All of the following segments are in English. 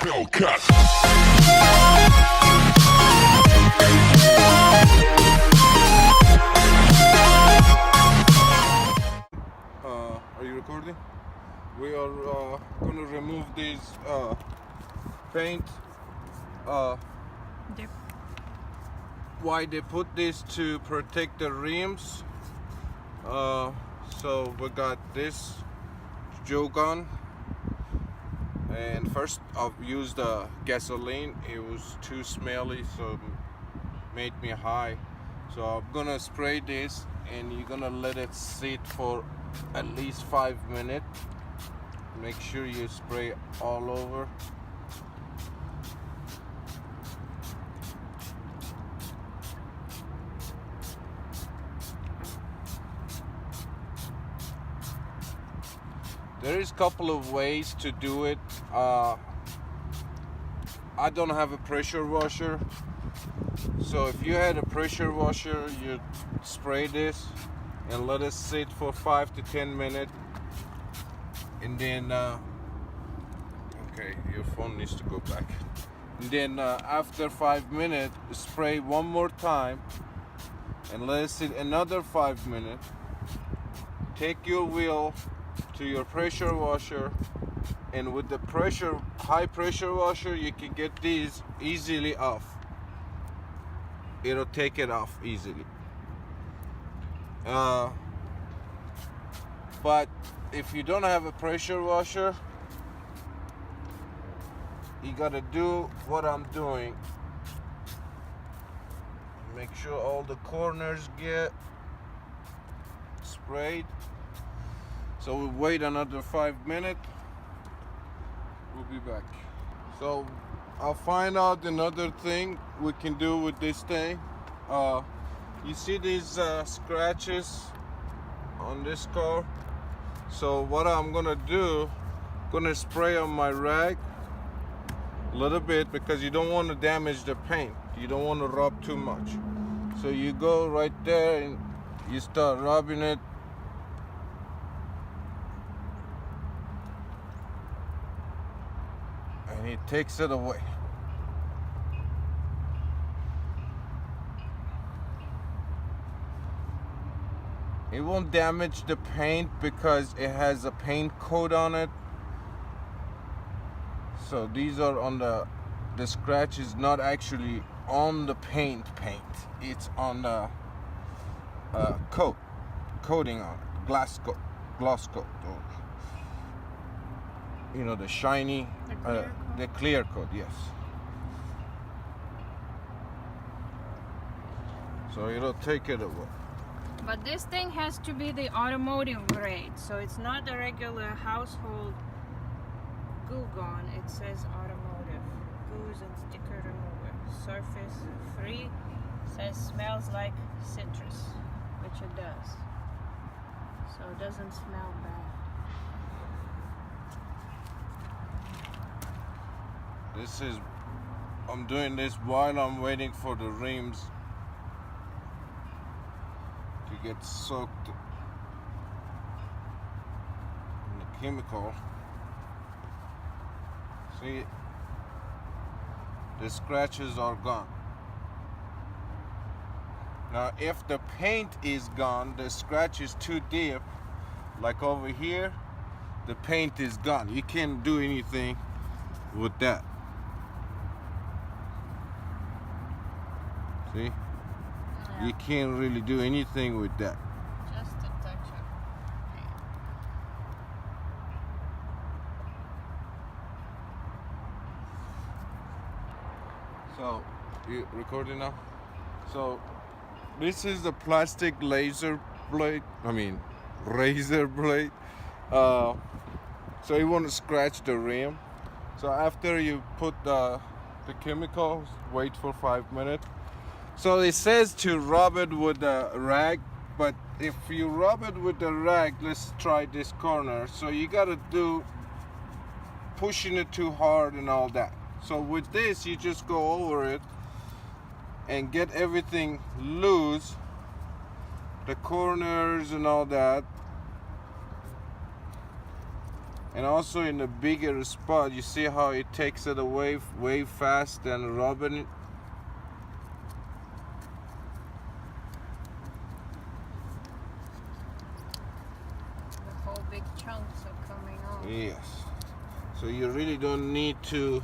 Hellcat. Are you recording? We are gonna remove these paint. Dip. Why they put this to protect the rims. So we got this joke on, and first I've used gasoline. It was too smelly, so it made me high. So I'm gonna spray this, and you're gonna let it sit for at least 5 minutes. Make sure you spray all over. There is a couple of ways to do it. I don't have a pressure washer, so if you had a pressure washer, you'd spray this and let it sit for 5 to 10 minutes, and then okay, your phone needs to go back. And then after 5 minutes, spray one more time and let it sit another 5 minutes. Take your wheel to your pressure washer, and with the high pressure washer, you can get these easily off. It'll take it off easily. But if you don't have a pressure washer, you gotta do what I'm doing. Make sure all the corners get sprayed. So we'll wait another 5 minutes. We'll be back. So I'll find out another thing we can do with this thing. You see these scratches on this car? So what I'm gonna do, gonna spray on my rag a little bit, because you don't want to damage the paint. You don't want to rub too much. So you go right there and you start rubbing it. And it takes it away. It won't damage the paint because it has a paint coat on it. So these are on the scratch is not actually on the paint. It's on the coating on it, gloss coat, or, you know, the shiny, the clear coat, yes. So it'll take it away. But this thing has to be the automotive grade, so it's not a regular household glue gun. It says automotive. Glues and sticker remover. Surface free. Says smells like citrus, which it does. So it doesn't smell bad. I'm doing this while I'm waiting for the rims to get soaked in the chemical. See, the scratches are gone. Now if the paint is gone, the scratch is too deep, like over here, the paint is gone. You can't do anything with that. See? Yeah. You can't really do anything with that. Just a touch of paint. So, you recording now? So, this is the plastic razor blade. So you want to scratch the rim. So after you put the chemicals, wait for 5 minutes. So it says to rub it with the rag, but if you rub it with the rag, let's try this corner. So you gotta do pushing it too hard and all that. So with this, you just go over it and get everything loose, the corners and all that. And also in the bigger spot, you see how it takes it away way fast than rubbing it. The whole big chunks are coming off. Yes. So you really don't need to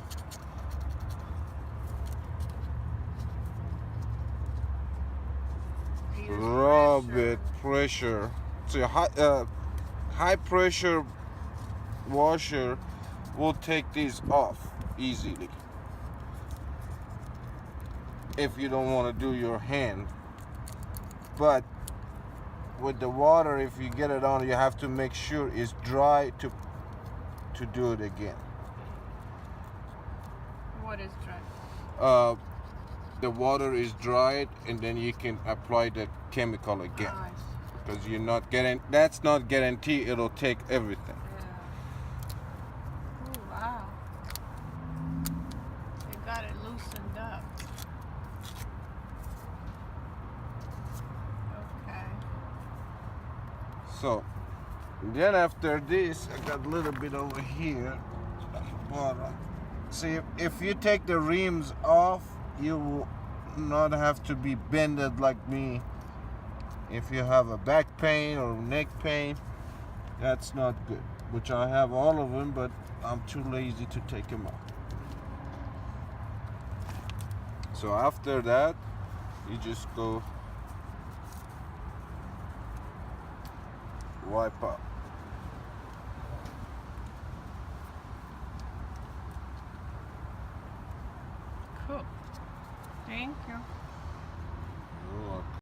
Use rub pressure. it, pressure. So high pressure washer will take these off easily if you don't want to do your hand. But with the water, if you get it on, you have to make sure it's dry to do it again. What is dry? The water is dried, and then you can apply the chemical again. Oh, I see. Because you're not getting, that's not guarantee it'll take everything. Yeah. Oh, wow. They got it loosened up. Okay. So then after this, I got a little bit over here. See, if you take the rims off, you will not have to be bended like me. If you have a back pain or neck pain, that's not good. Which I have all of them, but I'm too lazy to take them off. So after that, you just go wipe up. Cool. Thank you.